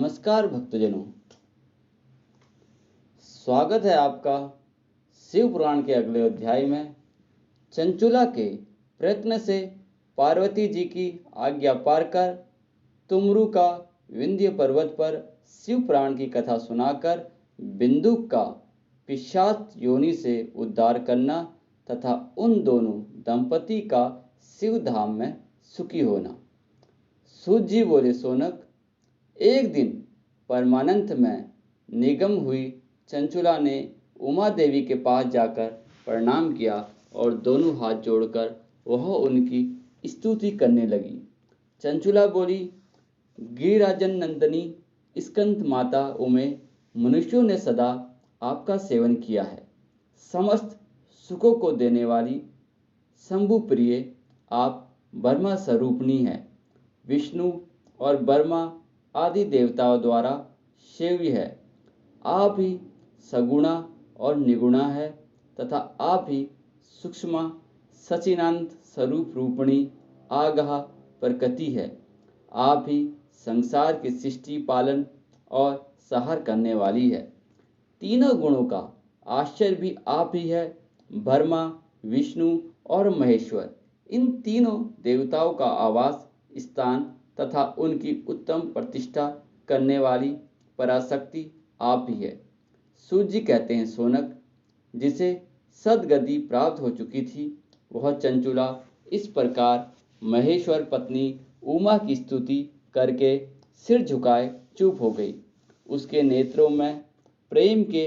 नमस्कार भक्तजनों, स्वागत है आपका शिव पुराण के अगले अध्याय में। चंचुला के प्रयत्न से पार्वती जी की आज्ञा पाकर तुमरू का विंध्य पर्वत पर शिव पुराण की कथा सुनाकर बिंदुक का पिशाच योनि से उद्धार करना तथा उन दोनों दंपति का शिव धाम में सुखी होना। सूत जी बोले, सोनक, एक दिन परमानंद में निगम हुई चंचुला ने उमा देवी के पास जाकर प्रणाम किया और दोनों हाथ जोड़कर वह उनकी स्तुति करने लगी। चंचुला बोली, गिरिराजन नंदनी स्कंद माता उमे, मनुष्यों ने सदा आपका सेवन किया है। समस्त सुखों को देने वाली शंभु प्रिय आप ब्रह्मा स्वरूपणी हैं। विष्णु और ब्रह्मा आदि देवताओं द्वारा सेव्य है। आप ही सगुणा और निगुणा है तथा आप ही सूक्ष्म सचिनानंद स्वरूप रूपिणी आगाह प्रकृति है। आप ही संसार की सृष्टि पालन और संहार करने वाली है। तीनों गुणों का आश्चर्य भी आप ही है। ब्रह्मा, विष्णु और महेश्वर, इन तीनों देवताओं का आवास स्थान तथा उनकी उत्तम प्रतिष्ठा करने वाली पराशक्ति आप ही है। सूत जी कहते हैं, सोनक, जिसे सदगति प्राप्त हो चुकी थी वह चंचुला इस प्रकार महेश्वर पत्नी उमा की स्तुति करके सिर झुकाए चुप हो गई। उसके नेत्रों में प्रेम के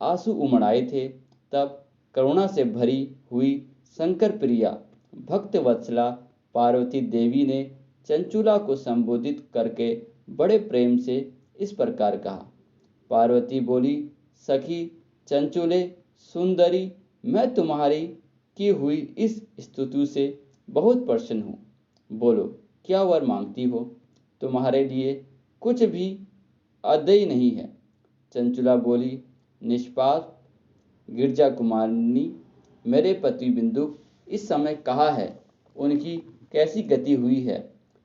आंसू उमड़ आए थे। तब करुणा से भरी हुई शंकर प्रिया भक्त वत्सला पार्वती देवी ने चंचुला को संबोधित करके बड़े प्रेम से इस प्रकार कहा। पार्वती बोली, सखी चंचुले सुंदरी, मैं तुम्हारी की हुई इस स्तुति से बहुत प्रसन्न हूँ। बोलो, क्या वर मांगती हो? तुम्हारे लिए कुछ भी अदेय नहीं है। चंचुला बोली, निष्पाप गिरजा कुमारिनी, मेरे पति बिंदु इस समय कहाँ है? उनकी कैसी गति हुई है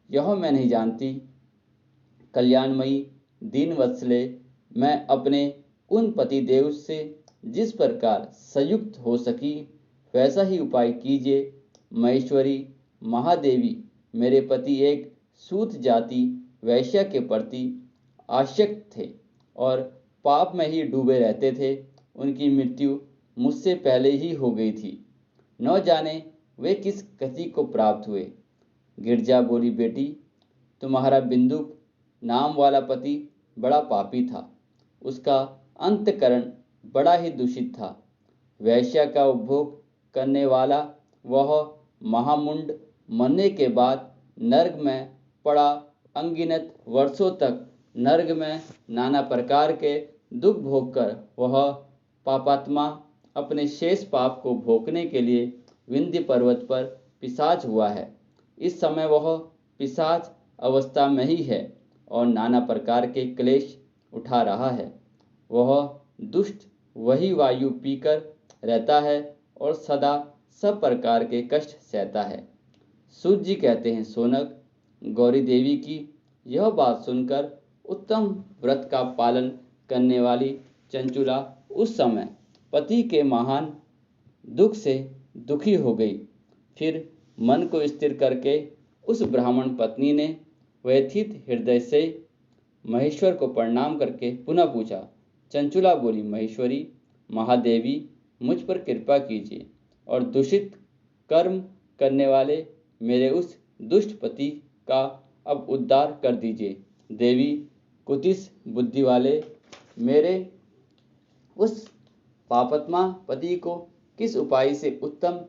यह मैं नहीं जानती। कल्याणमयी दीन वत्सले, मैं अपने उन पतिदेव से जिस प्रकार संयुक्त हो सकी वैसा ही उपाय कीजिए। महेश्वरी महादेवी, मेरे पति एक सूत जाति वैश्य के प्रति आसक्त थे और पाप में ही डूबे रहते थे। उनकी मृत्यु मुझसे पहले ही हो गई थी। न जाने वे किस गति को प्राप्त हुए। गिरजा बोली, बेटी, तुम्हारा बिंदुक नाम वाला पति बड़ा पापी था। उसका अंतकरण बड़ा ही दूषित था। वैश्य का उपभोग करने वाला वह महामुंड मरने के बाद नर्क में पड़ा अनगिनत वर्षों तक नर्क में नाना प्रकार के दुख भोग कर वह पापात्मा अपने शेष पाप को भोगने के लिए विंध्य पर्वत पर पिशाच हुआ है। इस समय वह पिशाच अवस्था में ही है और नाना प्रकार के क्लेश उठा रहा है। वह दुष्ट वही वायु पीकर रहता है और सदा सब प्रकार के कष्ट सहता है। सूत जी कहते हैं, सोनक, गौरी देवी की यह बात सुनकर उत्तम व्रत का पालन करने वाली चंचुला उस समय पति के महान दुख से दुखी हो गई। फिर मन को स्थिर करके उस ब्राह्मण पत्नी ने व्यथित हृदय से महेश्वर को प्रणाम करके पुनः पूछा। चंचुला बोली, महेश्वरी महादेवी, मुझ पर कृपा कीजिए और दूषित कर्म करने वाले मेरे उस दुष्ट पति का अब उद्धार कर दीजिए। देवी, कुटिल बुद्धि वाले मेरे उस पापात्मा पति को किस उपाय से उत्तम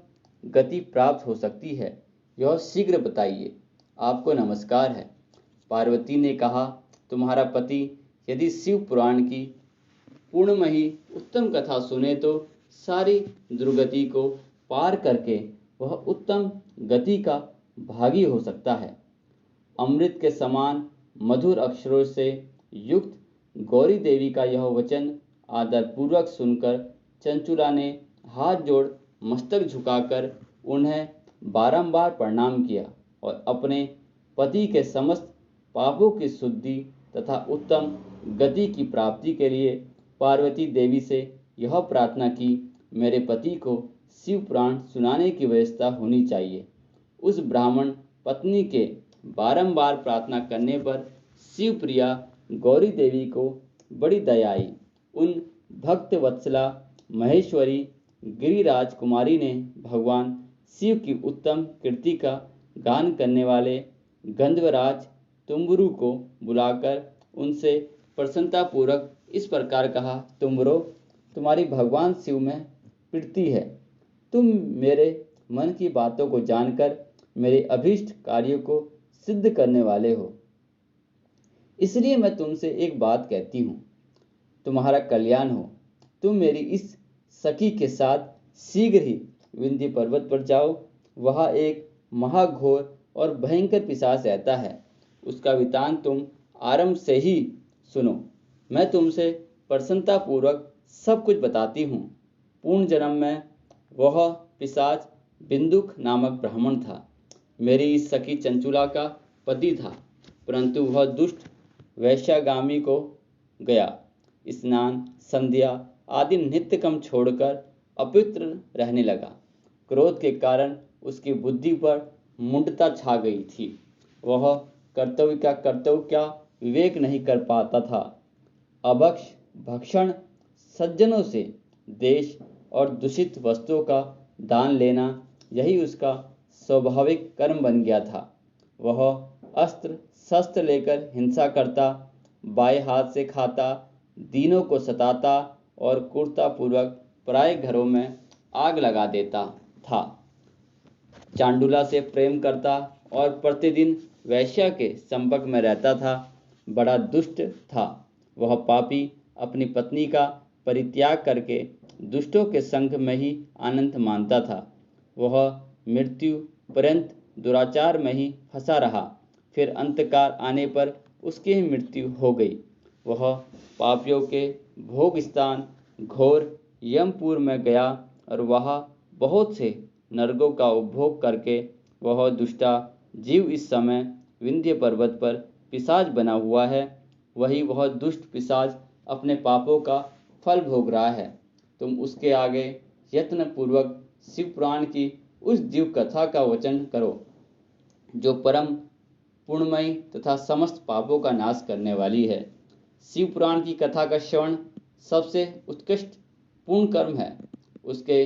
गति प्राप्त हो सकती है, यह शीघ्र बताइए। आपको नमस्कार है। पार्वती ने कहा, तुम्हारा पति यदि शिव पुराण की पूर्णमयी उत्तम कथा सुने तो सारी दुर्गति को पार करके वह उत्तम गति का भागी हो सकता है। अमृत के समान मधुर अक्षरों से युक्त गौरी देवी का यह वचन आदरपूर्वक सुनकर चंचुला ने हाथ जोड़ मस्तक झुकाकर उन्हें बारंबार प्रणाम किया और अपने पति के समस्त पापों की शुद्धि तथा उत्तम गति की प्राप्ति के लिए पार्वती देवी से यह प्रार्थना की, मेरे पति को शिव पुराण सुनाने की व्यवस्था होनी चाहिए। उस ब्राह्मण पत्नी के बारंबार प्रार्थना करने पर शिव प्रिया गौरी देवी को बड़ी दया आई। उन भक्त वत्सला महेश्वरी गिरिराज कुमारी ने भगवान शिव की उत्तम कीर्ति का गान करने वाले गंधर्वराज तुम्बुरु को बुलाकर उनसे प्रसन्नतापूर्वक इस प्रकार कहा, तुम्बुरो, तुम्हारी भगवान शिव में प्रीति है। तुम मेरे मन की बातों को जानकर मेरे अभीष्ट कार्यों को सिद्ध करने वाले हो, इसलिए मैं तुमसे एक बात कहती हूँ, तुम्हारा कल्याण हो। तुम मेरी इस सखी के साथ शीघ्र ही विंध्य पर्वत पर जाओ। वहाँ एक महाघोर और भयंकर पिशाच रहता है। उसका वृतांत तुम आरंभ से ही सुनो। मैं तुमसे प्रसन्नतापूर्वक सब कुछ बताती हूँ। पूर्ण जन्म में वह पिशाच बिंदुक नामक ब्राह्मण था। मेरी इस सखी चंचुला का पति था, परंतु वह दुष्ट वैश्यागामी को गया। स्नान, संध्या आदि नित्य कर्म छोड़कर अपवित्र रहने लगा। क्रोध के कारण उसकी बुद्धि पर मूढ़ता छा गई थी। वह कर्तव्य का विवेक नहीं कर पाता था। अभक्ष, भक्षण, सज्जनों से देश और दूषित वस्तुओं का दान लेना, यही उसका स्वाभाविक कर्म बन गया था। वह अस्त्र शस्त्र लेकर हिंसा करता, बाएं हाथ से खाता, दीनों को सताता और क्रूरतापूर्वक पराये घरों में आग लगा देता था। चांडुला से प्रेम करता और प्रतिदिन वैश्या के संपर्क में रहता था। बड़ा दुष्ट था। वह पापी अपनी पत्नी का परित्याग करके दुष्टों के संग में ही आनंद मानता था। वह मृत्यु पर्यंत दुराचार में ही फंसा रहा। फिर अंतकाल आने पर उसकी मृत्यु हो गई। वह पापियों के भोग स्थान घोर यमपुर में गया और वहाँ बहुत से नरकों का उपभोग करके वह दुष्टा जीव इस समय विंध्य पर्वत पर पिशाच बना हुआ है। वही वह दुष्ट पिशाच अपने पापों का फल भोग रहा है। तुम उसके आगे यत्न पूर्वक शिव पुराण की उस दिव्य कथा का वचन करो, जो परम पुण्यमयी तथा समस्त पापों का नाश करने वाली है। शिव पुराण की कथा का श्रवण सबसे उत्कृष्ट पूर्ण कर्म है। उसके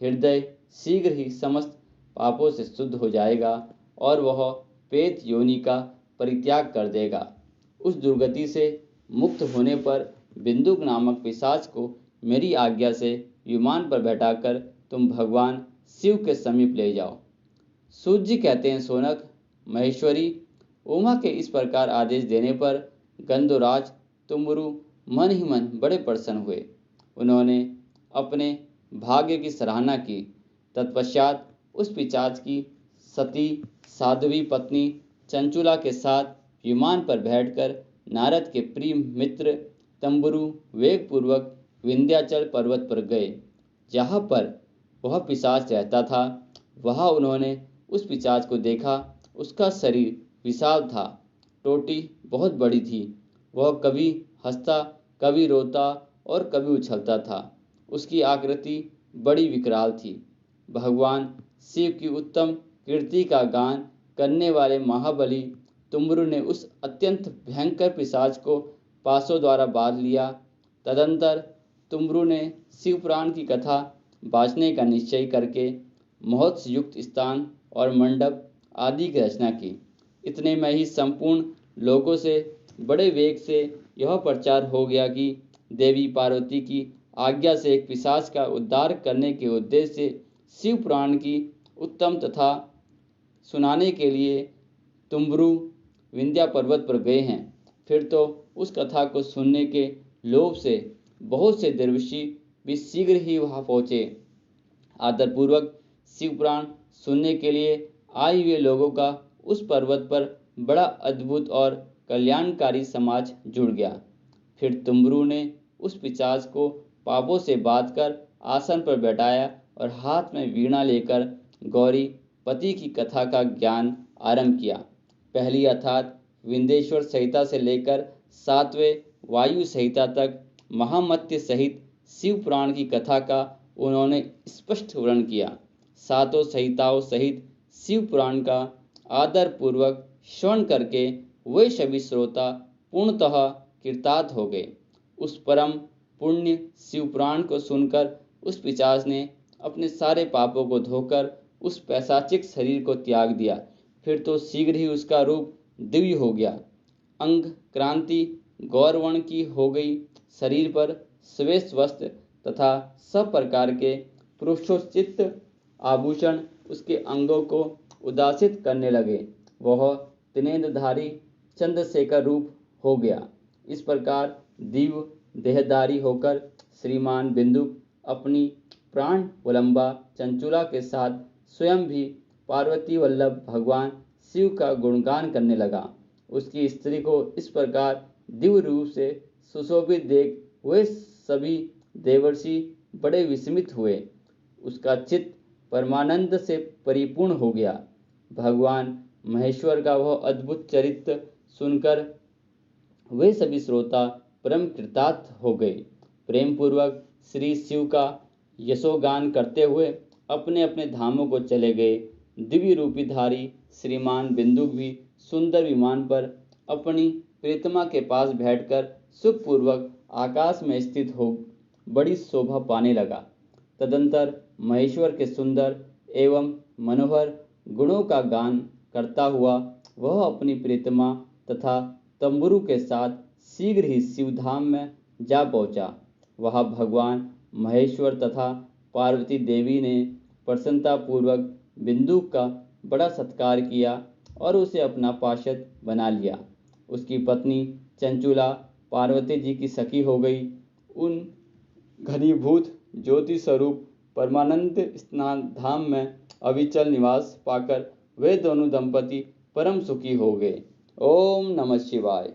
हृदय शीघ्र ही समस्त पापों से शुद्ध हो जाएगा और वह प्रेत योनि का परित्याग कर देगा। उस दुर्गति से मुक्त होने पर बिंदुक नामक पिशाच को मेरी आज्ञा से विमान पर बैठाकर तुम भगवान शिव के समीप ले जाओ। सूत जी कहते हैं, सोनक महेश्वरी उमा के इस प्रकार आदेश देने पर गंधर्वराज तुम्बुरु मन ही मन बड़े प्रसन्न हुए। उन्होंने अपने भाग्य की सराहना की। तत्पश्चात उस पिशाच की सती साध्वी पत्नी चंचुला के साथ विमान पर बैठकर नारद के प्रिय मित्र तंबुरु वेगपूर्वक विंध्याचल पर्वत पर गए, जहाँ पर वह पिशाच रहता था। वहाँ उन्होंने उस पिशाच को देखा। उसका शरीर विशाल था, टोटी बहुत बड़ी थी। वह कभी हंसता, कभी रोता और कभी उछलता था। उसकी आकृति बड़ी विकराल थी। भगवान शिव की उत्तम कीर्ति का गान करने वाले महाबली तुम्बुरु ने उस अत्यंत भयंकर पिशाच को पासों द्वारा बांध लिया। तदंतर तुम्बुरु ने शिव पुराण की कथा बाँचने का निश्चय करके महोत्सव युक्त स्थान और मंडप आदि की रचना की। इतने में ही संपूर्ण लोगों से बड़े वेग से यह प्रचार हो गया कि देवी पार्वती की आज्ञा से एक पिशाच का उद्धार करने के उद्देश्य से शिव पुराण की उत्तम तथा सुनाने के लिए तुम्बुरु विंध्या पर्वत पर गए हैं। फिर तो उस कथा को सुनने के लोभ से बहुत से दरवेशी भी शीघ्र ही वहां पहुंचे। आदरपूर्वक शिव पुराण सुनने के लिए आए हुए लोगों का उस पर्वत पर बड़ा अद्भुत और कल्याणकारी समाज जुड़ गया। फिर तुम्बुरु ने उस पिशाच को पापों से बांधकर आसन पर बैठाया और हाथ में वीणा लेकर गौरी पति की कथा का ज्ञान आरंभ किया। पहली अर्थात विंध्येश्वर संहिता से लेकर 7वें वायु संहिता तक महामत्य सहित शिव पुराण की कथा का उन्होंने स्पष्ट वर्णन किया। सातों संहिताओं सहित शिव पुराण का आदर पूर्वक श्रवण करके वे सभी श्रोता पूर्णतः कृतार्थ हो गए। उस परम पुण्य शिव पुराण को सुनकर उस पिशाच ने अपने सारे पापों को धोकर उस पैशाचिक शरीर को त्याग दिया। फिर तो शीघ्र ही उसका रूप दिव्य हो गया। अंग क्रांति गौरवर्ण की हो गई। शरीर पर श्वेत वस्त्र तथा सब प्रकार के पुरुषोचित आभूषण उसके अंगों को उदासित करने लगे। वह त्रिनेत्रधारी चंद्रशेखर रूप हो गया। इस प्रकार दिव्य देहधारी होकर श्रीमान बिंदुक अपनी प्राण वलंबा चंचुला के साथ स्वयं भी पार्वती वल्लभ भगवान शिव का गुणगान करने लगा। उसकी स्त्री को इस प्रकार दिव्य रूप से सुशोभित देख वे सभी देवर्षि बड़े विस्मित हुए। उसका चित्त परमानंद से परिपूर्ण हो गया। भगवान महेश्वर का वह अद्भुत चरित्र सुनकर वे सभी श्रोता परम कृतार्थ हो गए। प्रेम पूर्वक श्री शिव का यशोगान करते हुए अपने अपने धामों को चले गए। दिव्य रूपीधारी श्रीमान बिंदुक भी सुंदर विमान पर अपनी प्रीतमा के पास बैठकर सुखपूर्वक आकाश में स्थित हो बड़ी शोभा पाने लगा। तदंतर महेश्वर के सुंदर एवं मनोहर गुणों का गान करता हुआ वह अपनी प्रीतमा तथा तंबुरु के साथ शीघ्र ही शिवधाम में जा पहुंचा। वहां भगवान महेश्वर तथा पार्वती देवी ने प्रसन्नतापूर्वक बिंदुक का बड़ा सत्कार किया और उसे अपना पार्षद बना लिया। उसकी पत्नी चंचुला पार्वती जी की सखी हो गई। उन घनीभूत ज्योति स्वरूप परमानंद स्नान धाम में अविचल निवास पाकर वे दोनों दंपति परम सुखी हो गए। ओम नमः शिवाय।